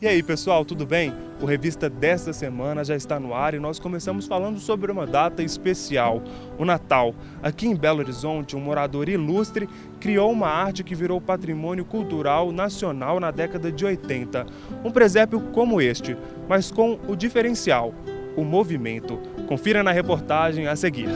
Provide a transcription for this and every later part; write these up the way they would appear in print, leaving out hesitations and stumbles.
E aí pessoal, tudo bem? O Revista desta semana já está no ar e nós começamos falando sobre uma data especial, o Natal. Aqui em Belo Horizonte, um morador ilustre criou uma arte que virou patrimônio cultural nacional na década de 80. Um presépio como este, mas com o diferencial, o movimento. Confira na reportagem a seguir.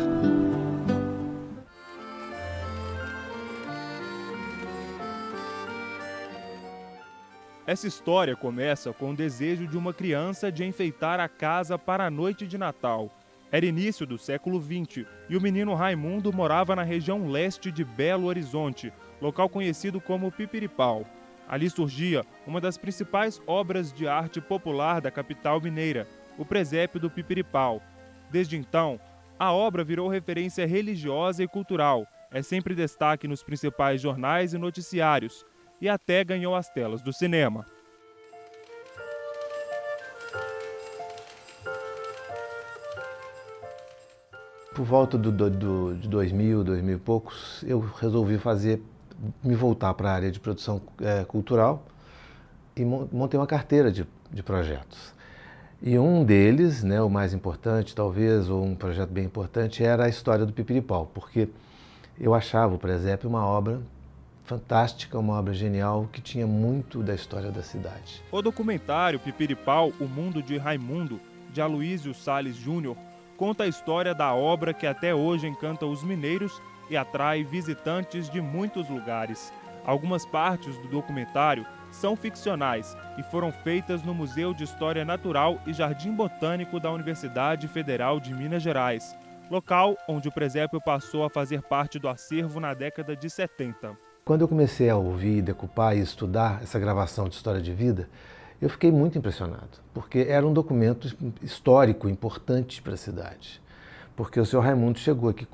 Essa história começa com o desejo de uma criança de enfeitar a casa para a noite de Natal. Era início do século XX e o menino Raimundo morava na região leste de Belo Horizonte, local conhecido como Pipiripau. Ali surgia uma das principais obras de arte popular da capital mineira, o presépio do Pipiripau. Desde então, a obra virou referência religiosa e cultural, é sempre destaque nos principais jornais e noticiários, e até ganhou as telas do cinema. Por volta de 2000 e poucos, eu resolvi me voltar para a área de produção cultural e montei uma carteira de projetos. E um deles, o mais importante talvez, ou um projeto bem importante, era a história do Pipiripau, porque eu achava o presépio uma obra fantástica, uma obra genial que tinha muito da história da cidade. O documentário Pipiripau, O Mundo de Raimundo, de Aloísio Salles Júnior, conta a história da obra que até hoje encanta os mineiros e atrai visitantes de muitos lugares. Algumas partes do documentário são ficcionais e foram feitas no Museu de História Natural e Jardim Botânico da Universidade Federal de Minas Gerais, local onde o presépio passou a fazer parte do acervo na década de 70. Quando eu comecei a ouvir, decupar e estudar essa gravação de história de vida, eu fiquei muito impressionado, porque era um documento histórico importante para a cidade. Porque o senhor Raimundo chegou aqui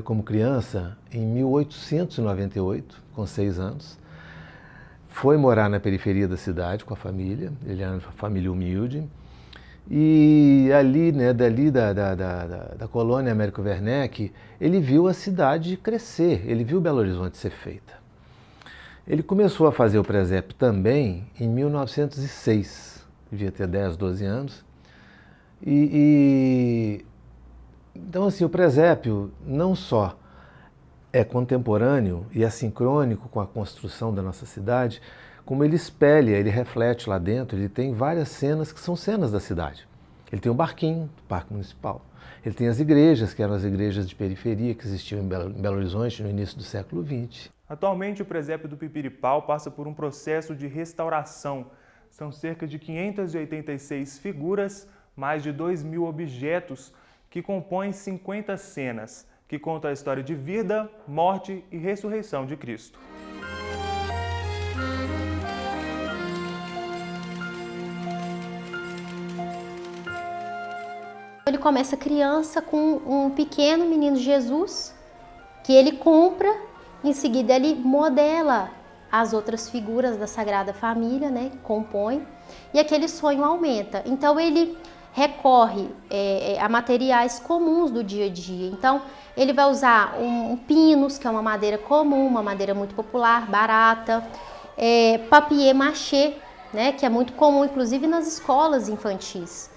como criança em 1898, com 6 anos, foi morar na periferia da cidade com a família, ele era uma família humilde, e ali, dali da colônia Américo Werneck, ele viu a cidade crescer, ele viu Belo Horizonte ser feita. Ele começou a fazer o presépio também em 1906, devia ter 10, 12 anos. Então, assim, o presépio não só é contemporâneo e é sincrônico com a construção da nossa cidade, como ele espelha, ele reflete lá dentro, ele tem várias cenas que são cenas da cidade. Ele tem o barquinho do Parque Municipal, ele tem as igrejas, que eram as igrejas de periferia que existiam em Belo Horizonte no início do século XX. Atualmente, o presépio do Pipiripau passa por um processo de restauração. São cerca de 586 figuras, mais de 2.000 objetos que compõem 50 cenas, que contam a história de vida, morte e ressurreição de Cristo. Ele começa criança com um pequeno menino Jesus, que ele compra, em seguida ele modela as outras figuras da Sagrada Família, compõe, e aquele sonho aumenta. Então ele recorre a materiais comuns do dia a dia. Então ele vai usar um pinus, que é uma madeira comum, uma madeira muito popular, barata, papier-mâché, que é muito comum, inclusive nas escolas infantis,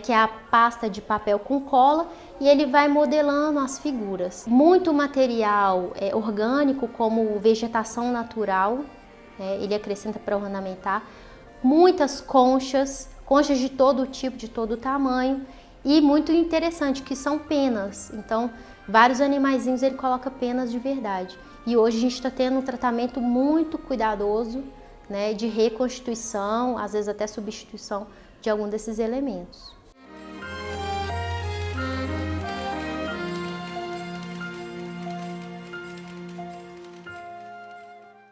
que é a pasta de papel com cola, e ele vai modelando as figuras. Muito material orgânico, como vegetação natural, ele acrescenta para ornamentar. Muitas conchas de todo tipo, de todo tamanho, e muito interessante, que são penas. Então, vários animaizinhos ele coloca penas de verdade. E hoje a gente está tendo um tratamento muito cuidadoso, de reconstituição, às vezes até substituição de algum desses elementos.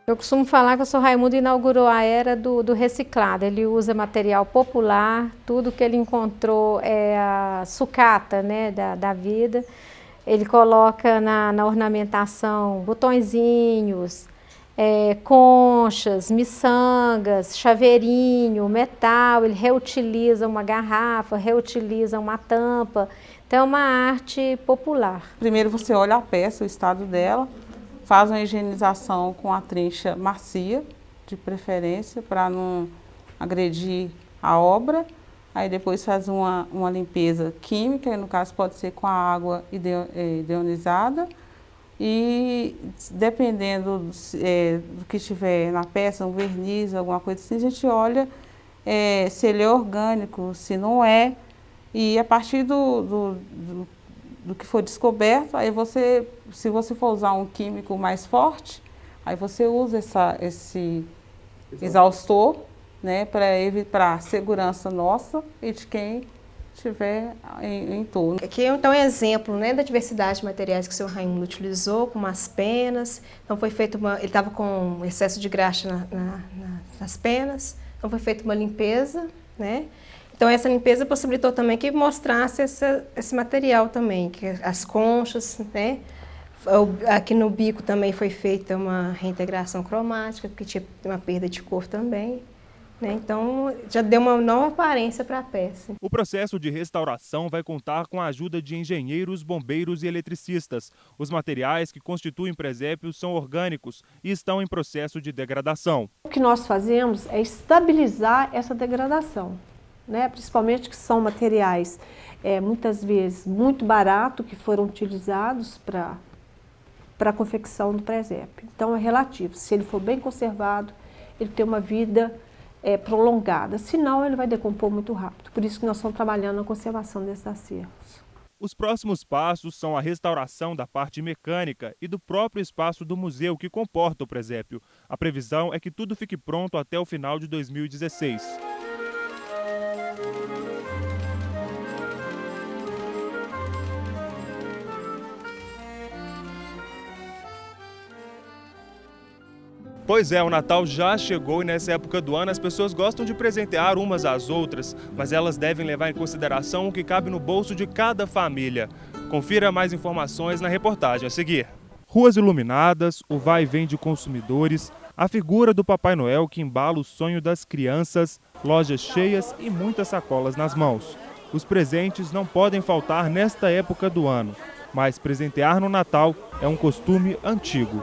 Eu costumo falar que o senhor Raimundo inaugurou a era do reciclado. Ele usa material popular, tudo que ele encontrou é a sucata, da vida. Ele coloca na ornamentação botõezinhos, conchas, miçangas, chaveirinho, metal. Ele reutiliza uma garrafa, reutiliza uma tampa. Então é uma arte popular. Primeiro você olha a peça, o estado dela, faz uma higienização com a trincha macia, de preferência, para não agredir a obra. Aí depois faz uma limpeza química, no caso pode ser com a água ionizada. E dependendo do que estiver na peça, um verniz, alguma coisa assim, a gente olha se ele é orgânico, se não é. E a partir do que for descoberto, aí se você for usar um químico mais forte, aí você usa esse exaustor, né, para evitar a segurança nossa e de quem estiver em torno. Aqui então é exemplo, né, da diversidade de materiais que o senhor Raimundo utilizou, como as penas. Então foi feita ele estava com excesso de graxa nas penas, então foi feita uma limpeza, né? Então essa limpeza possibilitou também que mostrasse esse material também, que as conchas, né? Aqui no bico também foi feita uma reintegração cromática, porque tinha uma perda de cor também. Então, já deu uma nova aparência para a peça. O processo de restauração vai contar com a ajuda de engenheiros, bombeiros e eletricistas. Os materiais que constituem presépios são orgânicos e estão em processo de degradação. O que nós fazemos é estabilizar essa degradação, né? Principalmente que são materiais, muitas vezes, muito baratos, que foram utilizados para a confecção do presépio. Então, é relativo. Se ele for bem conservado, ele tem uma vida prolongada, senão ele vai decompor muito rápido. Por isso que nós estamos trabalhando na conservação desses acervos. Os próximos passos são a restauração da parte mecânica e do próprio espaço do museu que comporta o presépio. A previsão é que tudo fique pronto até o final de 2016. Pois é, o Natal já chegou e nessa época do ano as pessoas gostam de presentear umas às outras, mas elas devem levar em consideração o que cabe no bolso de cada família. Confira mais informações na reportagem a seguir. Ruas iluminadas, o vai e vem de consumidores, a figura do Papai Noel que embala o sonho das crianças, lojas cheias e muitas sacolas nas mãos. Os presentes não podem faltar nesta época do ano, mas presentear no Natal é um costume antigo.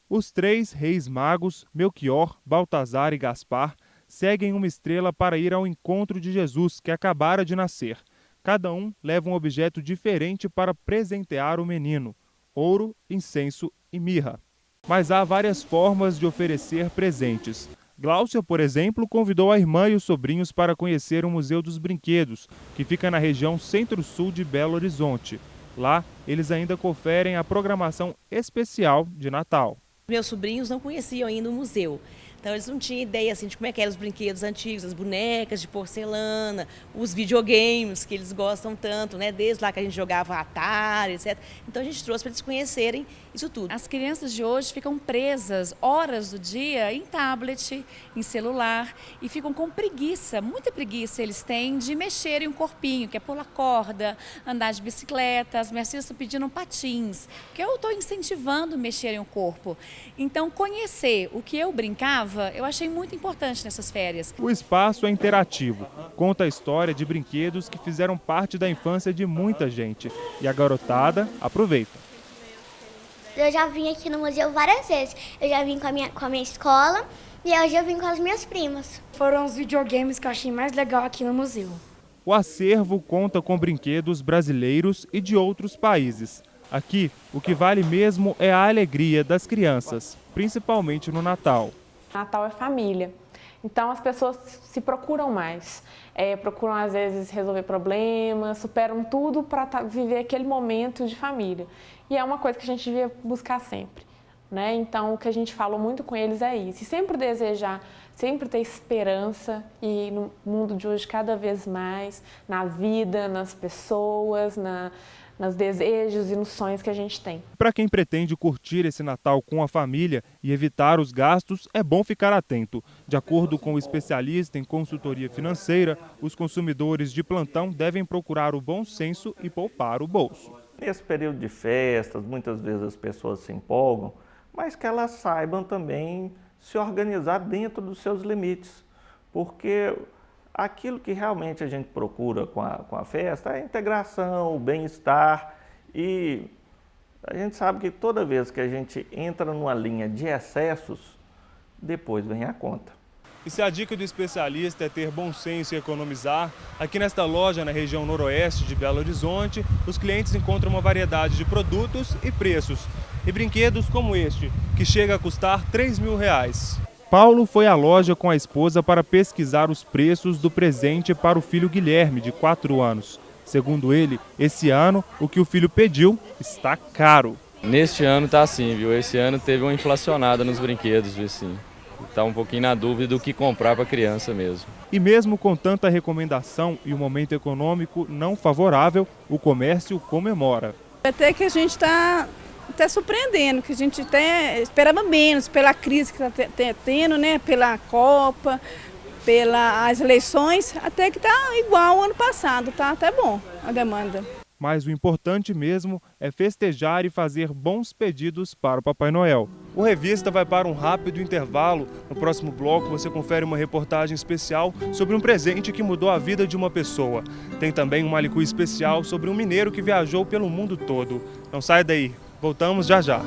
Os três reis magos, Melquior, Baltazar e Gaspar, seguem uma estrela para ir ao encontro de Jesus, que acabara de nascer. Cada um leva um objeto diferente para presentear o menino: ouro, incenso e mirra. Mas há várias formas de oferecer presentes. Gláucia, por exemplo, convidou a irmã e os sobrinhos para conhecer o Museu dos Brinquedos, que fica na região centro-sul de Belo Horizonte. Lá, eles ainda conferem a programação especial de Natal. Meus sobrinhos não conheciam ainda o museu, então eles não tinham ideia assim, de como é que eram os brinquedos antigos, as bonecas de porcelana, os videogames que eles gostam tanto, né? Desde lá que a gente jogava Atari, etc. Então a gente trouxe para eles conhecerem isso tudo. As crianças de hoje ficam presas horas do dia em tablet, em celular e ficam com preguiça, muita preguiça eles têm de mexerem um corpinho, que é pular corda, andar de bicicleta. As minhas filhas estão pedindo patins, que eu estou incentivando mexerem o corpo. Então conhecer o que eu brincava, eu achei muito importante nessas férias. O espaço é interativo, conta a história de brinquedos que fizeram parte da infância de muita gente e a garotada aproveita. Eu já vim aqui no museu várias vezes. Eu já vim com a minha escola e hoje eu vim com as minhas primas. Foram os videogames que eu achei mais legal aqui no museu. O acervo conta com brinquedos brasileiros e de outros países. Aqui, o que vale mesmo é a alegria das crianças, principalmente no Natal. Natal é família, então as pessoas se procuram mais, procuram às vezes resolver problemas, superam tudo para viver aquele momento de família. E é uma coisa que a gente devia buscar sempre, né? Então o que a gente falou muito com eles é isso, e sempre desejar, sempre ter esperança e no mundo de hoje cada vez mais, na vida, nas pessoas, nos desejos e nos sonhos que a gente tem. Para quem pretende curtir esse Natal com a família e evitar os gastos, é bom ficar atento. De acordo com o especialista em consultoria financeira, os consumidores de plantão devem procurar o bom senso e poupar o bolso. Nesse período de festas, muitas vezes as pessoas se empolgam, mas que elas saibam também se organizar dentro dos seus limites, porque aquilo que realmente a gente procura com a festa é a integração, o bem-estar, e a gente sabe que toda vez que a gente entra numa linha de excessos, depois vem a conta. E se a dica do especialista é ter bom senso e economizar, aqui nesta loja na região noroeste de Belo Horizonte, os clientes encontram uma variedade de produtos e preços. E brinquedos como este, que chega a custar R$3.000. Paulo foi à loja com a esposa para pesquisar os preços do presente para o filho Guilherme, de 4 anos. Segundo ele, esse ano, o que o filho pediu está caro. Neste ano tá assim, viu? Esse ano teve uma inflacionada nos brinquedos, viu, sim. Tá um pouquinho na dúvida do que comprar para a criança mesmo. E mesmo com tanta recomendação e um momento econômico não favorável, o comércio comemora. Até que a gente está até surpreendendo, que a gente até esperava menos pela crise que está tendo, né? Pela Copa, pelas eleições, até que está igual ao ano passado, tá até bom a demanda. Mas o importante mesmo é festejar e fazer bons pedidos para o Papai Noel. O Revista vai para um rápido intervalo. No próximo bloco você confere uma reportagem especial sobre um presente que mudou a vida de uma pessoa. Tem também um Malicu especial sobre um mineiro que viajou pelo mundo todo. Não sai daí, voltamos já já.